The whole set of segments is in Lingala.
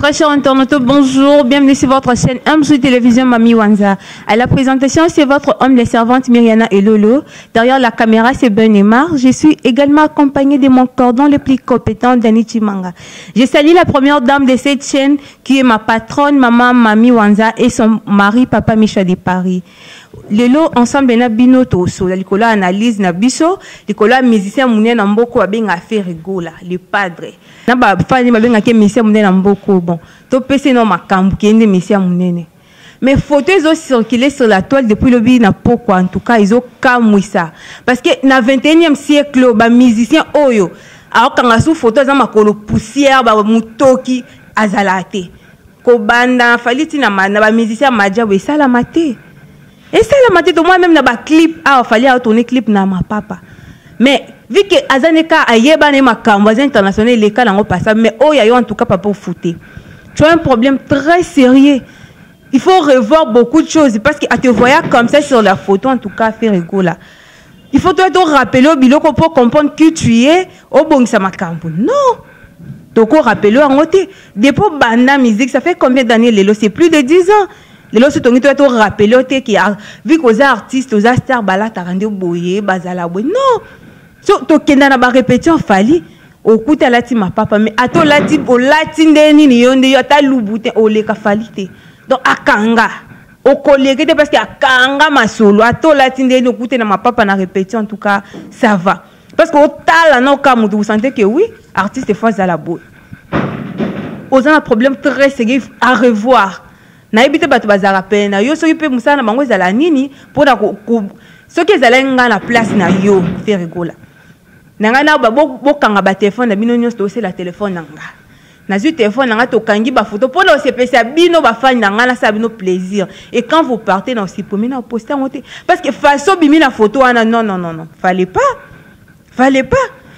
Très chers internautes, bonjour, bienvenue sur votre chaîne MJ Télévision Mami Wanza. À la présentation, c'est votre homme des servantes Myriana et Lolo. Derrière la caméra, c'est Ben Emar. Je suis également accompagnée de mon cordon le plus compétent, Dani Chimanga. Je salue la première dame de cette chaîne qui est ma patronne, maman Mami Wanza et son mari, papa Micha de Paris. Lelo ensemble na bino toso la likola analyse na biso likola musicien munene na mboko abenga faire rigola le padre na ba fani babenga ke musicien munene na mboko bon to pese no makambu kende musicien munene mais photos ont circulé sur la toile depuis le bi na pourquoi en tout cas ils ont kamwisa parce que na 21e siècle ba musicien oyo akanga sous photo za makolo poussière ba mutoki azalate ko banda faliti na ba musicien maja we sala mate. Et c'est la matinée, moi-même, dans le clip, il fallait tourner clip dans ma papa. Mais, vu que Azaneka a yébane ma camboise internationale, les cas dans le passé, mais oh, il y a en tout cas pas pour foutre. Tu as un problème très sérieux. Il faut revoir beaucoup de choses parce que à te voyant comme ça sur la photo, en tout cas, faire rigolo. Il faut te rappeler au biloko pour comprendre qui tu es, au bon ça ma cambo. Non! Donc, rappeler en côté. Depuis banda musique, ça fait combien d'années, Lélo? C'est plus de 10 ans. Les lorsque tu as rappelé que vu que les artistes, les stars, tu as rendu boyer, bazala boy. Non. So tu as na ba répétition fali. Au coup tu lati ma papa mais ato lati o lati ndeni ni yonde yo ta lubute o le ka falite. Donc akanga. O collègue parce que akanga ma solo ato lati ndeni au coup na ma papa na répétition en tout cas ça va. Parce que au tala na ka vous sentez que oui, artiste face à la boy. Aux un problème très sérieux à revoir. Na ebite bato bazara pena yo soki pe musana bango ezala nini pona soki ezala nga na place na yo faire rigola nanga na bo kanga ba téléphone na bino nyonso to la téléphone nanga na zu téléphone nanga to kangi ba photo pona o sepesa bino ba fan nanga na sa bino plaisir et quand vous partez dans aussi pour mina poster monter parce que façon bimi na photo ana non fallait pas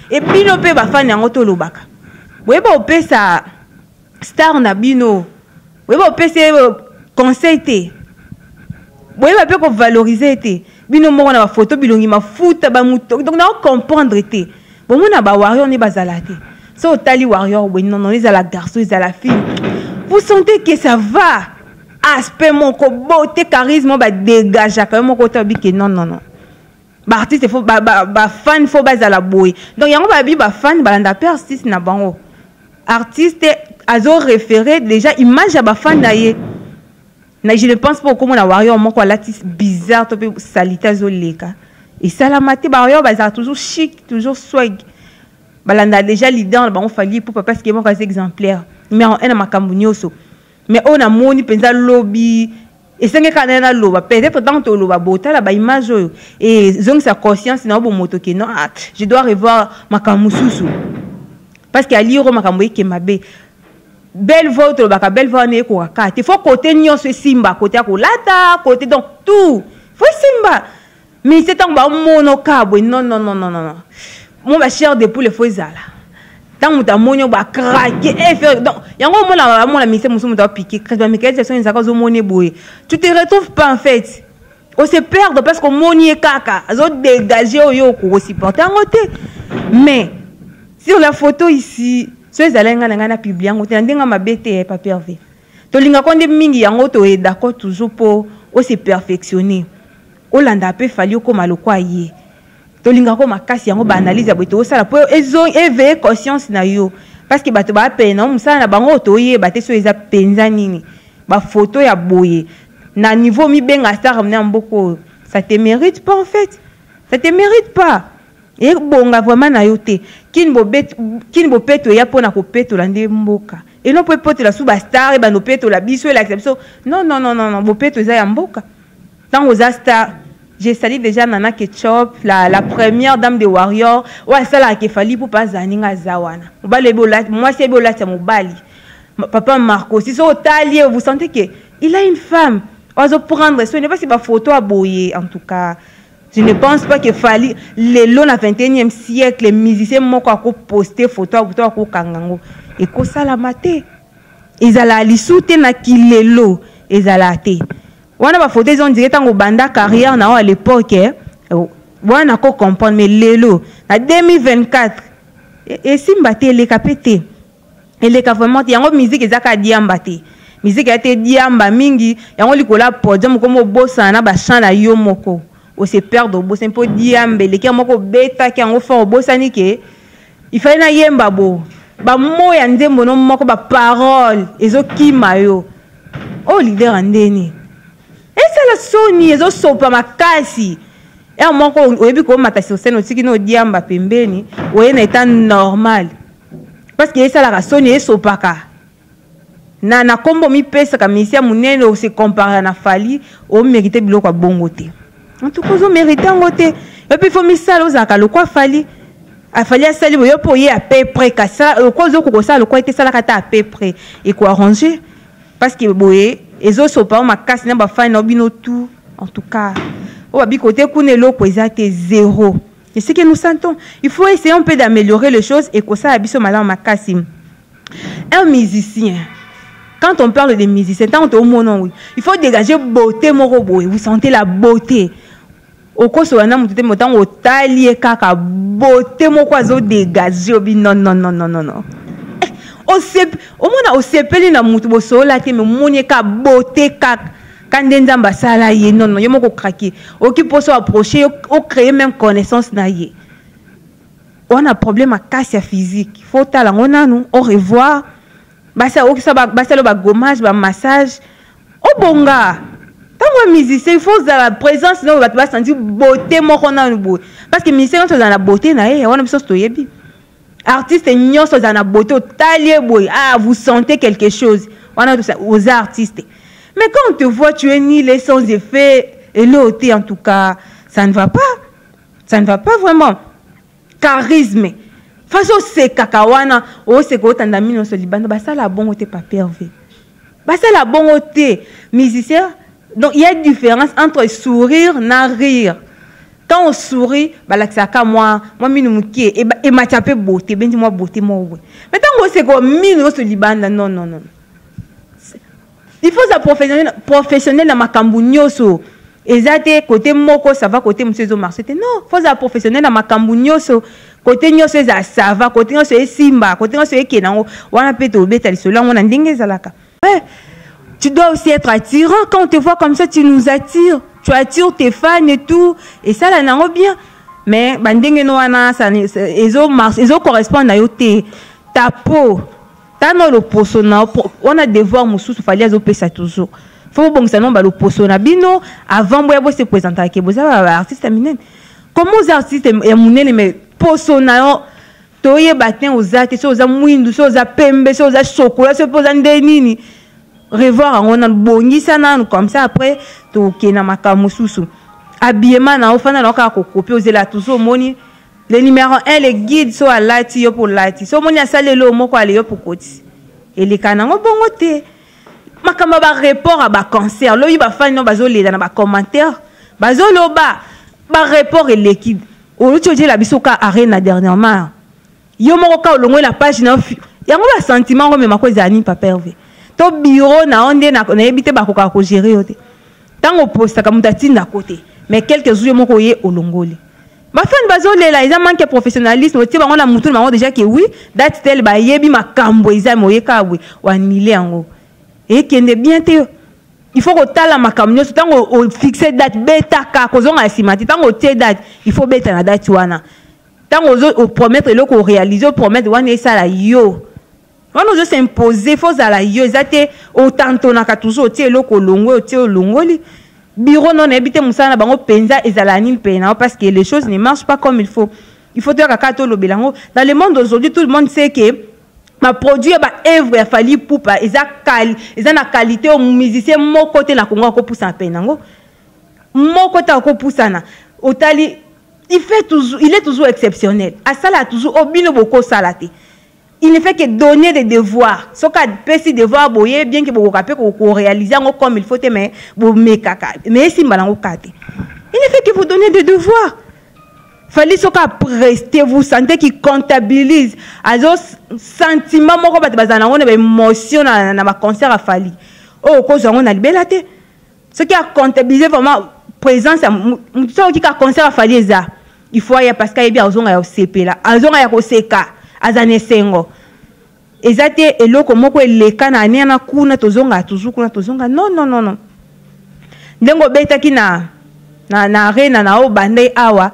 et bino pe ba fan nanga to lobaka boye ba opesa star na bino. Oui, bon, c'est conseil té. Oui, on peut valoriser té. Bino mo na photo bilongi ma foot ba muto. Donc na comprendre té. Bon mo na ba warrior ni bazalate. So tali warrior oui non ils à la garçon ils à la fille. Vous sentez que ça va. Aspect mon ko beauté charisme ba dégage quand même mon côté bi que non. Ba artiste faut ba fan faut bazala boy. Donc yango ba bi ba fan ba landa artiste na bango. Artiste azo référé déjà image à bafan d'ailleurs. Je ne pense pas comment on a warrior mon quoi l'artiste bizarre topé salita zoleka. Et ça la maté warrior bazar toujours chic, toujours swag. Balanda déjà leader ba on fallait pour parce que mon cas exemplaire. Mais on a makambunyoso. Mais on a moni penza lobby et c'est que kanana loba peut-être tant to loba bota la ba image et zong sa conscience na bo moto que non je dois revoir makamususu. Parce qu'il y a l'iro makamboyi qui m'a bé. Belle vote, belle vote, il faut côté nyon ce simba, côté à lata, côté donc tout. Faut simba. Mais c'est un monocabo. Non. Mon ma chère de poule, faut ça là. Tant que tu as monio ba craquer et faire donc il y a un moment là mon ami c'est mon piqué mais quelle sont les accords au monnaie boy tu te retrouves pas en fait on se perd parce que monnaie caca zo dégager yo ko supporter en côté mais sur la photo ici ceux alenga na publier en côté ndinga mabete pas pervé to linga konde mingi yango to d'accord toujours pour au se perfectionner olanda pe fali ko maloko aye to linga ko makasi yango ba analyse aboto sala po ezo éveiller conscience na yo parce que bato ba pena musala na bango to ye baté so eza penza nini ba photo ya boye na niveau mi benga star na mboko ça te mérite pas en fait ça te mérite pas et bonga vraiment na yo te kin bo peto ya pona ko peto la nde mboka et non peut peto la sous ba star et ba no peto la biso et l'acception non bo peto za ya mboka tant aux star. J'ai sali déjà Nana Ketchup, la première dame de Warrior. Ouais, ça là qu'il fallait pour pas zaninga zawana. Moi c'est bolat c'est mon bali. Papa Marco, si c'est au talier, vous sentez que il a une femme. On va prendre ce n'est pas si ma photo à boyer en tout cas. Je ne pense pas qu'il fallait les lots dans le 21e siècle les musiciens m'ont posté photo à kangango et ko sala maté. Ils allaient lisouter na kilelo, ils allaient on a pas photo ils ont dit tant banda carrière na à l'époque on a ko comprendre mais lelo en 2024 et si mbaté les capité Et les cas vraiment, il y a une musique qui est diamba te. Musique qui a été diamba mingi, il y a un likola podium comme au bossa na ba chant la yo moko. O se perd au bossa un peu diambe, les cas moko beta qui en fait au bossa ni ke. Il fallait na yemba bo. Ba mo ya ndembo no moko ba parole, ezo kima yo. Oh leader andeni. Et ça la soni ezo sopa makasi. Et à mon compte, au début, comme ma tasse scène aussi qui nous dit amba pembeni, ouais na état normal. Parce que ça la raison est sopaka. Na kombo mi pesa kamisia munene o se comparer na fali, o mérité biloko a bongote. En tout cas, on mérite ngote. Et puis faut mi sala o zaka le quoi fali. A fali a sali yo pour y à peu près ka ça le quoi zo ko ça le quoi était ça la kata à peu près et quoi arranger parce que boye ezo sopa ma casse na ba fa na bino tout en tout cas. Oh, abi côté kunelo kwezate zéro. Et ce que nous sentons, il faut essayer un peu d'améliorer les choses et que ça abisso malam makasi. Un musicien, quand on parle de musicien, tant au monon oui, il faut dégager beauté morobo. Vous sentez la beauté. Au cours de l'année, motan au talier kaka beauté mokwazo dégager obi non non non non non non. Au moins au sepeli na mutu bo sola te me monieka beauté kaka. Quand ndenzamba sala ye non non yomoko craquer oki pour se approcher au créer même connaissance na ye on a problème à casse physique faut tala ngona nous au revoir basa oki ça basa le ba gommage ba massage au bonga tant musicien il faut la présence non va sentir beauté moko na nous parce que musicien quand on a la beauté na ye on a besoin de yebi artiste nyonso on a la beauté au talier boy ah vous sentez quelque chose on a tout ça aux artistes. Mais quand on te voit, tu es ni les sans effet et l'autre, en tout cas, ça ne va pas. Ça ne va pas vraiment. Charisme. Face au se kakawana, au se kotandami no solibanda, bah ça la bon côté pas pervé. Bah ça la bon côté musicien. Donc il y a une différence entre sourire et rire. Quand on sourit, bah là ça ka moi minumuki et ma tapé beauté, ben dis-moi beauté moi ouais. Mais tant que c'est comme mino solibanda, non non non. Il faut ça professionnel dans ma cambunioso. Et ça côté moko ça va côté monsieur Marché. Non, il faut ça professionnel dans ma cambunioso. Côté nyoso ça va côté nyoso simba, côté nyoso kenango. Wana peto beta lisolo on ndenge zalaka. Ouais. Tu dois aussi être attirant quand on te voit comme ça, tu nous attires. Tu attires tes fans et tout et ça là nango bien. Mais bandenge no wana ça ezo correspond à yote ta peau. Tant le posona, on a devoir moussous, il fallait azopé ça toujours. Faut bon que ça non ba le posona bino avant moi se présenter avec vous artiste aminen. Comment aux artistes et munene mais posona toye batin aux artistes aux amwindu aux apembe aux chocolat se posa ndenini. Revoir on a bongisa na comme ça après to kena makamususu. Habillement na ofana na ka copier aux là toujours moni. Le numéro 1, les guides sont à l'ati pour l'ati. So moni a salé le mot quoi les pour côté. Et les canons bon côté. Ma kamba ba rapport à ba cancer. Lo yi ba fan no bazo le dans ba commentaire. Bazo lo ba rapport et l'équipe. Au lieu de la bisoka arena dernièrement. Yo moko ka longo la page na yango ba sentiment comme ma cause ani pas pervé. To bureau na onde na ebité ba ko ka gérer yote. Tango posta ka mutati na côté. Mais quelques jours moko yé olongoli. Ma femme bazole là, ils ont manqué professionnalisme. Tu vois, on a montré déjà que oui, date tel ba yebi ma kambo ils ont moye ka oui, ou annulé en haut. Et qui est bien te. Il faut que tala ma kamyo, tant on fixer date bêta ka, qu'on a estimé, tant on te date, il faut bêta la date wana. Tant on promettre le qu'on réalise, on promettre wana ça la yo. On nous s'imposer, faut ça la yo, zate autant on a toujours te le kolongo, te longoli. Bureau non habité musana bango penza ezalani pena parce que les choses ne marchent pas comme il faut. Il faut dire kakato lo belango. Dans le monde d'aujourd'hui, tout le monde sait que ma produit ba œuvre a fallu poupa eza na qualité au musicien mon côté na kongo ko poussa penango. Mon côté ko poussana. Otali il est toujours exceptionnel. À ça là toujours obino boko salate. Il ne fait que donner des devoirs. Ce cas petit devoir boyer bien que vous capez qu'on réalise comme il faut mais vous kaka. Mais si malango kate. Il ne fait que vous donner des devoirs. Fallait ce cas prester vous sentez qu'il comptabilise. Azo sentiment moko bat bazana on ba émotion na ma concert a fallu. Oh cause on a libéré. Ce qui a comptabilisé vraiment présence ce qui a concert a fallu ça. Il faut y parce qu'il y a bien ozonga ya CP là. Ozonga ya ko seka. Azane sengo. ezate eloko moko eleka na ane na kuna tozonga toujours kuna tozonga non non non non ndengo betaki na arena na o bande awa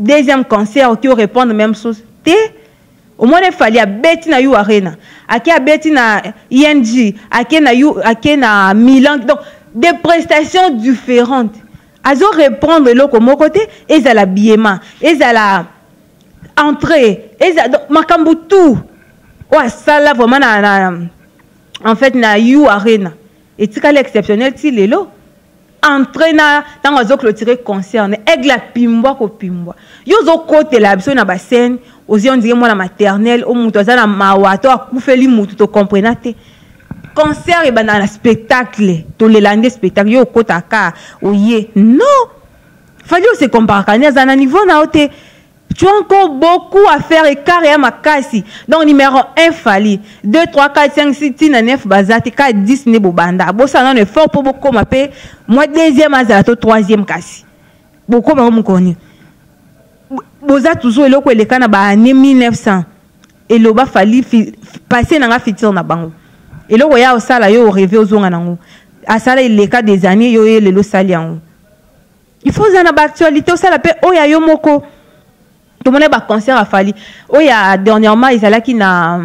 deuxième concert qui répondre même chose té au moins il fallait à beti na you arena aki a beti na ING aki na Milan donc des prestations différentes azo répondre eloko moko té ezala biema ezala entrée ezala makambu tout ouais ça là vraiment en fait na you arena et tika l'exceptionnel ti lelo entraîna dans azo clôturer concert aigle la pimbwa ko pimbwa yo zo côté la biso na ba scène ozi on dirait moi la maternelle au mutu za na mawato akufeli mutu to comprendre te concert et banana spectacle to le lande spectacle yo kota ka oye non fallait se comparer à un niveau na ote. Tu as encore beaucoup à faire et carré ma kasi. Donc, numéro 1, Fali. 2, 3, 4, 5, 6, 9, Bazati, 4, 10, Nebobanda. Bon, ça, non, effort pour beaucoup m'appeler. Moi, deuxième, Azato, troisième, kasi. Beaucoup m'a connu. Boza, toujours, le quoi, les cannes, année 1900. Et le bas, Fali, passer dans la future, na bango. Et le voyage au sala, yo, rêvé aux zonganango. À ça, les cas des années, yo, le lo salian. Il faut en avoir actualité, au sala, oh, ya yo, moko. Tout le monde a un concert à Fali. Oh, il y a dernièrement, ils allaient qui na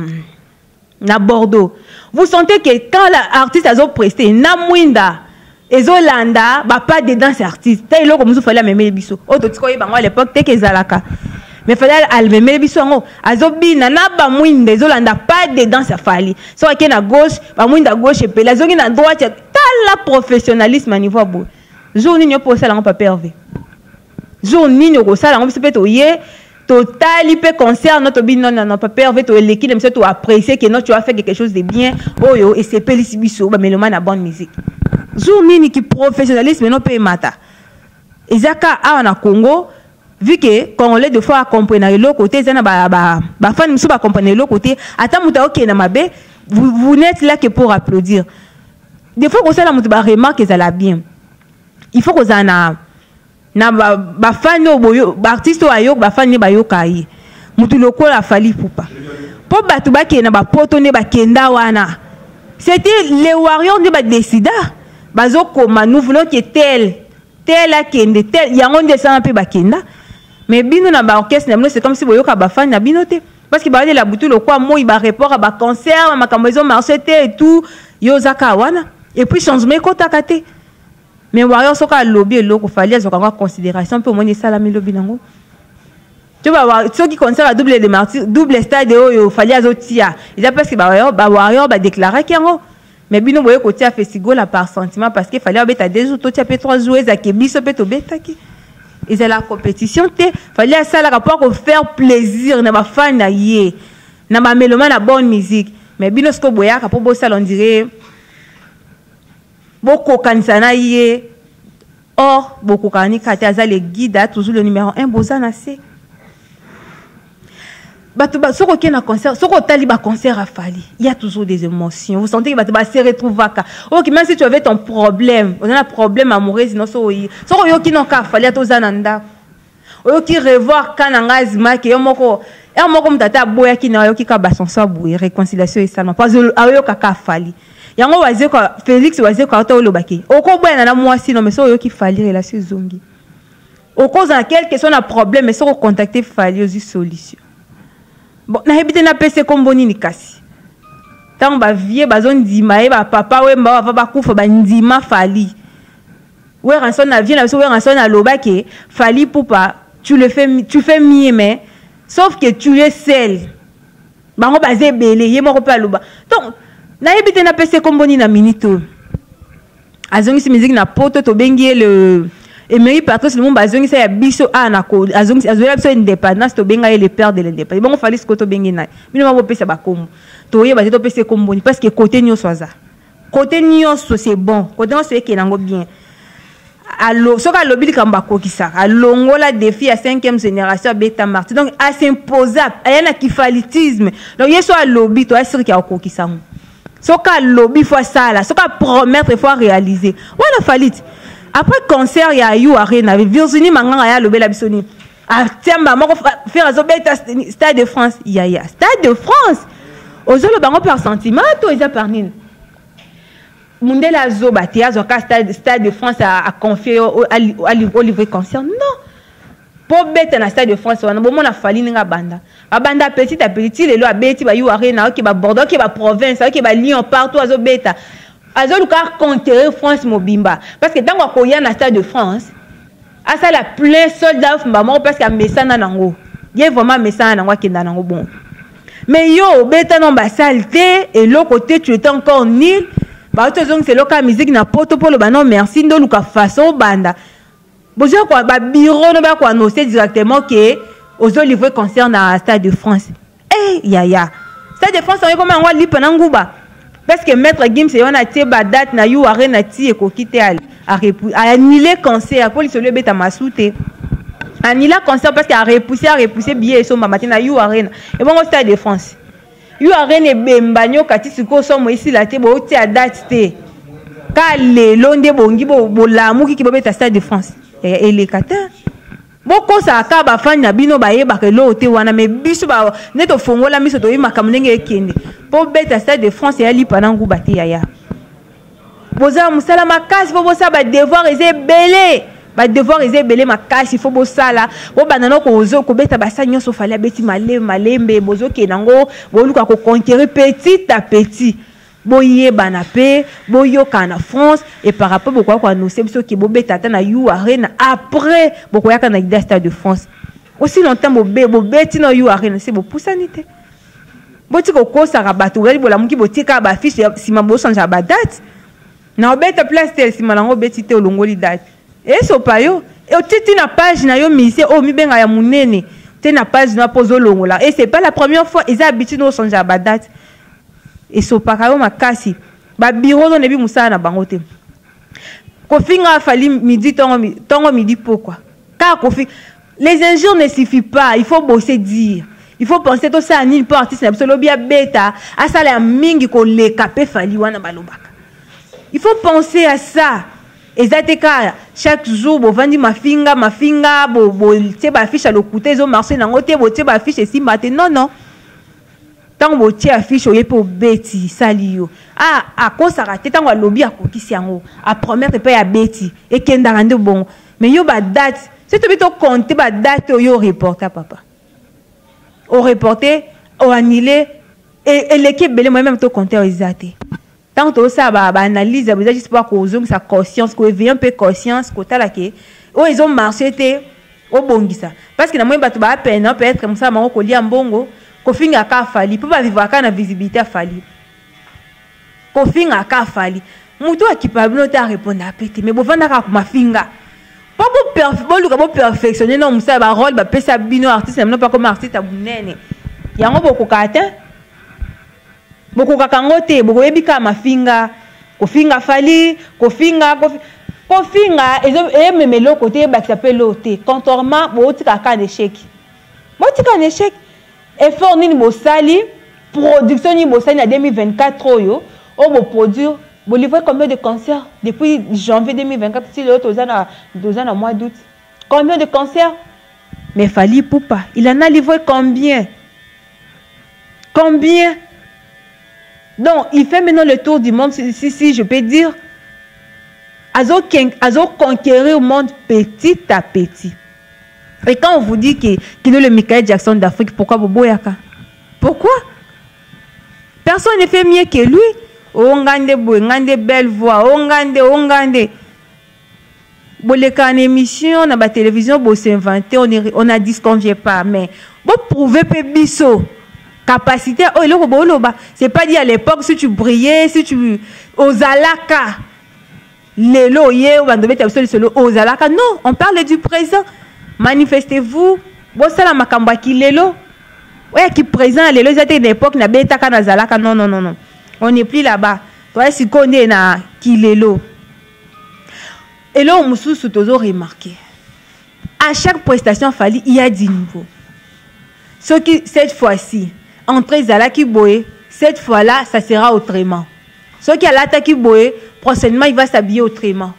Bordeaux. Vous sentez que quand l'artiste a presté, na mwinda, ezolanda, bah pas dedans ces artistes. T'as eu comme ça fallait même les bisous. Oh, tu connais bah à l'époque t'es que zalaka. Mais fallait allumer les bisous en haut. Azobi na ba mwinda, ezolanda pas dedans ça Fali. Soit qui na gauche, bah mwinda gauche et puis la zone na droite. T'as la professionnalisme à niveau beau. Jour ni pour ça là on pas pervé. Jour ni au ça là on peut être oyer. Total, il peut concert notre bin non pas pervers to l'équipe même tu apprécier que non tu as fait quelque chose de bien oh yo et c'est pelisibiso mais le man a bonne musique jour nini qui professionnalisme non peut mata ezaka a na Congo vu que congolais de fois comprendre l'autre côté zana ba fan musu ba comprendre l'autre côté ata muta OK na mabe vous n'êtes là que pour applaudir des fois que ça la mutu ba remarque ça la bien il faut que ça na ba fan boyo ba artiste ayo ba fan ba yo kai mutu lokola Fali Poupa po batu ba ke na ba poto ne ba kenda wana c'était les warriors ne ba décida bazo koma nous voulons que tel a kende tel yango descend pe ba kenda mais bino na ba orchestre na c'est comme si boyo ka ba fan na bino te parce que ba la butu lokwa mo ba rapport à ba concert ma maison marché et tout yo zaka wana et puis changement ko takate. Mais warrior soka lobby loko fallait avoir considération pour monter ça la lobby nango. Tu vas voir ceux qui concerne à double de martyr double stade yo fallait azotia. Il a parce que warrior ba déclarer qu'en mais bino boye côté a festival par sentiment parce qu'il fallait beta deux jours tu as fait 3 joueurs à kebiso peto betaki. Et c'est la compétition te fallait ça la rapport pour faire plaisir na ba fan na yé na ba mélomane na bonne musique mais bino sko boya ka pour bo ça on dirait beaucoup kanisana yé or beaucoup kani kati aza le guide toujours le numéro 1 bozana c'est batuba soko ki na concert soko tali ba concert à Fali il y a toujours des émotions vous sentez que batuba se retrouvaka OK même si tu avais ton problème on a un problème amoureux sinon soko yo ki non ka Fali to zananda yo ki revoir kananga zima ke yo moko mtata boya ki na yo ki ka basonsa boye réconciliation et seulement pas ayo kaka Fali yango waze kwa Félix waze kwa auto lobaki oko boya na moi sinon mais so yo ki Fali relation zongi oko za quelque soit un problème mais so contacter Fali aux solution bon na hebite na pese komboni ni kasi tant ba vie bazon ndima e ba papa we mba va ba kufa ba ndima Fali we ranson na vie na so we ranson na lobaki Fali Poupa tu fais mieux mais sauf que tu es seul bango bazé belé ye moko pa loba donc na ebite na pese komboni na minito azongi si musique na poto to bengi le Emery Patrice le monde azongi sa ya biso na ko azongi azoya biso indépendance to benga le père de l'indépendance bon fallait ko to bengi na bino mabo pesa ba kombo to ye ba to pese komboni parce que côté nyo soza côté nyo so c'est bon côté nyo c'est que nango bien allo soka lobby kamba kokisa alongola défi à 5e génération beta marti donc à s'imposer ayana kifalitisme donc yeso a lobby to asir ki a kokisa soka lobby fois ça là soka promettre fois réaliser voilà falit après concert il y a eu arena Virginie Manganga ya lobby la bisoni a tiamba moko faire azobeta Stade de France ya Stade de France ozolo bango par sentiment to eza par nini Mundela Zoba Théâtre Stade de France a confié au livre concert. Non. Pour bête dans Stade de France, on a fallu n'inga banda. A banda petit à petit, les lois bêti ba you arena, qui ba Bordeaux, qui ba province, qui ba Lyon partout azo bêta. Azo luka conquérir France mobimba. Parce que dans ko ya na Stade de France, a ça la plein soldats mbamo parce que mesana nango. Il y a vraiment mesana nango qui nango bon. Mais yo bêta non ba saleté et l'autre côté tu étais encore nul. Bah c'est le cas musique na poto pour le banon merci ndo luka façon banda bozo quoi ba bureau no ba quoi annoncer directement que ozo livrer concert na Stade de France ya Stade de France on comme on li pendant nguba parce que maître Gims c'est on a tie ba date na you arena ti ko quitter a annuler concert pour le beta masouté annuler concert parce qu'il a repoussé billet so matin na you arena et bon au Stade de France you arene bembanyo kati siko so mo ici la te bo ti a date te ka le londe bongi bo lamu ki bobeta Stade de France et les kata boko sa ka ba fan na bino ba yeba ke lo te wana me biso ba neto fongola miso to yima kamnenge ekende po beta Stade de France ya li panangu bati ya boza musala makasi bo bosa ba devoir ezebele ba devoir ezebele makasi fo bosala bo banano ko ozo ko beta basa nyonso fali abeti malembe bozo ke nango bo luka ko conquérir petit à petit boye banape boyo kana France et par rapport beaucoup quoi nous c'est ce qui bo beta ta na you arena après beaucoup ya kana ida Stade de France aussi longtemps bo beti na you arena c'est bo pousanité boti ko kosa rabato gali bola muki botika ba fiche si mambo sanja ba date na beta place tel si malango beti te olongoli date et so payo et au titre na page na yo mise o mi benga ya munene te na page na pozo longola et c'est pas la première fois ils habituent no sanja ba date et so pakayo makasi ba bureau on ebi musana na bango te kofinga fali midi tongo midi pourquoi car kofi les injures ne suffisent pas il faut bosser dire il faut penser tout ça ni pour artiste na solo bia beta asala ya mingi ko le capé fali wana balobaka il faut penser à ça ezateka chaque jour bo vandi mafinga bo tie ba fiche à le côté zo marché nango te bo tie ba fiche si matin non tant bo tie affiche o yepo beti salio a kosa raté tant lobi a kokisi yango a promettre pe ya beti et kenda rande bon mais yo ba date c'est to bito compter ba date yo reporter papa au reporter au annuler et l'équipe belé moi même to compter exacté tant que ça ba analyse vous juste pas qu'on zone sa conscience qu'on éveille un peu conscience côté là que oh ils ont marché té au bongisa parce que na moi batu ba peine peut être comme ça mango ko lia mbongo ko finga ka fali pour pas vivre ka na visibilité fali ko finga ka fali mutu akipable ta répondre à pété mais bo vanda ka ma finga pas bo perfectionner non musa ba rôle ba pesa bino artiste non pas comme artiste abunene yango boko kata boko kakangote boko yebika mafinga kofinga fali kofinga et même le côté ba s'appelle loté contournement bo tika ka échec bo tika un échec effort ni bo sali production ni bo sali en 2024 yo o bo produire bo livrer combien de concerts depuis janvier 2024 si l'autre deux ans au mois d'août combien de concerts mais fali poupa il en a livré combien donc il fait maintenant le tour du monde si je peux dire azo conquérir le monde petit à petit et quand on vous dit qu'il est le Michael Jackson d'Afrique pourquoi Boboyaka pourquoi personne ne fait mieux que lui ongande boy ngande belle voix ongande boleka en émission na ba télévision bo s'inventer on a dit ce qu'on vient pas mais bo prouver pe biso capacité oh le boloba c'est pas dit à l'époque si tu brillais si tu ozalaka lelo ye bandobeta solo ozalaka non on parle du présent manifestez-vous bo sala makamba ki lelo ouais qui présent lelo c'était une époque na beta kana zalaka non on n'est plus là-bas toi si connais na ki lelo et là on mususu tozo remarquer à chaque prestation fali il y a 10 niveaux ce qui cette fois-ci entre Zalaki Boé, cette fois-là, ça sera autrement. Ce qui a l'attaque Boé, prochainement, il va s'habiller autrement.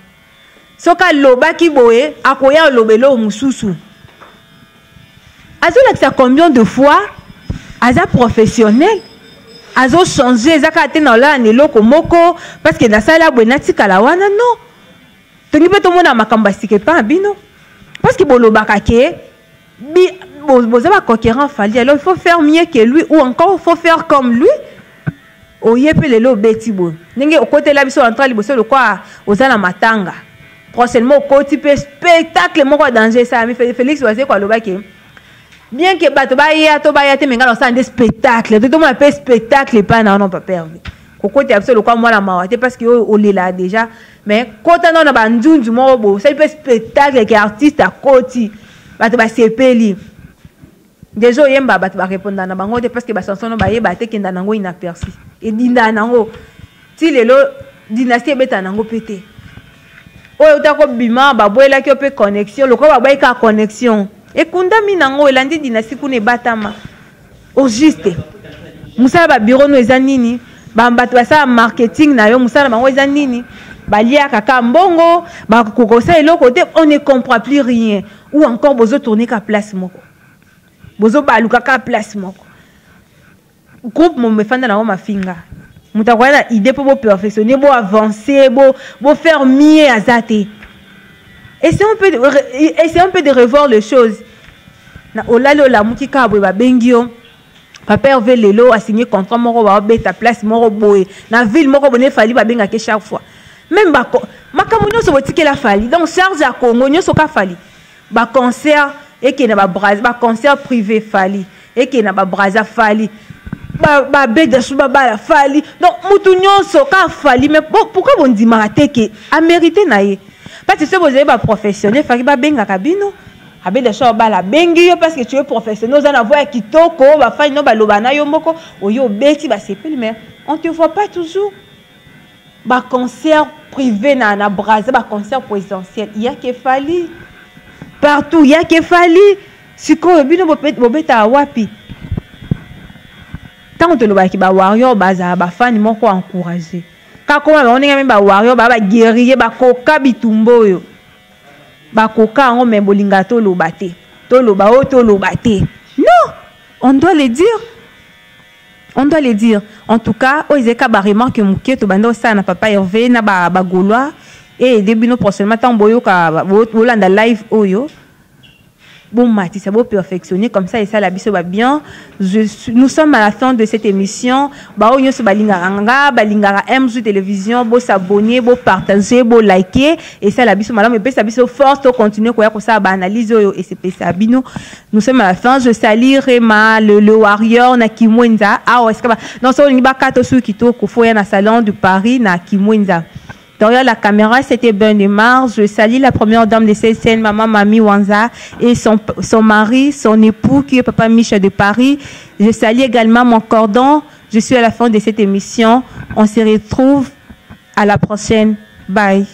Ce qui a l'oba qui Boé, à quoi il y a l'obélo mususu. Azo là, ça combien de fois, Aza professionnel, azo changer ezaka te na la neloko moko parce que na sala bonati kala wana non tongi pe to mona makamba sike pa bino parce que bolobaka ke bi bozaba conquérant Fally alors il faut faire mieux que lui ou encore il faut faire comme lui oye pe lelo beti bo ndenge okote la biso entra liboso le quoi ozala matanga prochainement okoti pe spectacle moko danger ça mi Félix Oise kwa lobaki bien que bato ba ya to ba ya te menga dans ça des spectacles tout le monde appelle spectacle pas non pas permis kokote absolument quoi moi la mawate parce que o lela déjà mais quand on a bandundu mo bo ça peut spectacle que artiste à côté bato ba sepeli déjà yemba bato ba répondre na bango parce que ba chanson ba yeba te kenda nango inaperçu et dinda nango ti lelo dynastie beta nango pété oyo utako bima ba boela ki pe connexion loko ba boy ka connexion et kunda minango elandi dynastie kune batama au juste musala ba bureau no ezanini ba bato ba sa marketing na yo musala bango ezanini ba lia kaka mbongo ba kokosa eloko te on ne comprend plus rien ou encore bozo tourner ka place moko bozo baluka ka place moko groupe mo mefanda na ma finga mutakwala na idée pour perfectionner pour avancer pour faire mieux azate. Essayons un peu de revoir les choses. Na olalo la muki ka bo ba bengio. Papa Hervé Lelo a signé contrat moko ba beta place moko boye. Na ville moko boné Fally ba benga ke chaque fois. Même ba makamunyo so botike la Fally. Donc charge à Congo nyo so ka Fally. Ba concert et que na ba braza ba concert privé Fally et que na ba braza Fally. Ba beda sou ba la Fally. Donc mutu nyo so ka Fally mais pourquoi on dit marate que a mérité na ye. Parce que si vous avez un professionnel, il faut benga kabino. Abe de choses la bengi parce que tu es professionnel, on a voir kitoko, ba fa no ba lobana yo moko, oyo beti ba sepel mais on te voit pas toujours. Ba concert privé na Brazza, ba concert présidentiel, il y a que Fally. Partout, il y a que Fally. Siko bino bobeta wapi. Tant que le ba warrior baza ba fan moko encourager. Comment on est même ba warrior ba guerrier ba koka bitumbo yo ba koka on même bolinga to lo baté to lo ba o to lo baté non on doit le dire en tout cas ozeka ba remarque muke to bando ça na papa Hervé na ba gaulois et début no prochainement tant boyo ka bolanda live oyo bon mati ça va perfectionner comme ça et ça la biso va bien. Nous sommes à la fin de cette émission. Ba onyo se balingara MZ télévision, bo s'abonner, bo partager, bo liker et ça la biso madame et ça biso force to continuer quoi ça ba analyse et c'est ça bino. Nous sommes à la fin. Je salue Rema le warrior na Kimwenza. Ah est-ce que non ça on y ba kato su kito ko foya na salon du Paris na Kimwenza. Derrière la caméra, c'était Benemar. Je salue la première dame de cette scène, maman Mami Wanza, et son mari, son époux, qui est papa Michel de Paris. Je salue également mon cordon. Je suis à la fin de cette émission. On se retrouve à la prochaine. Bye.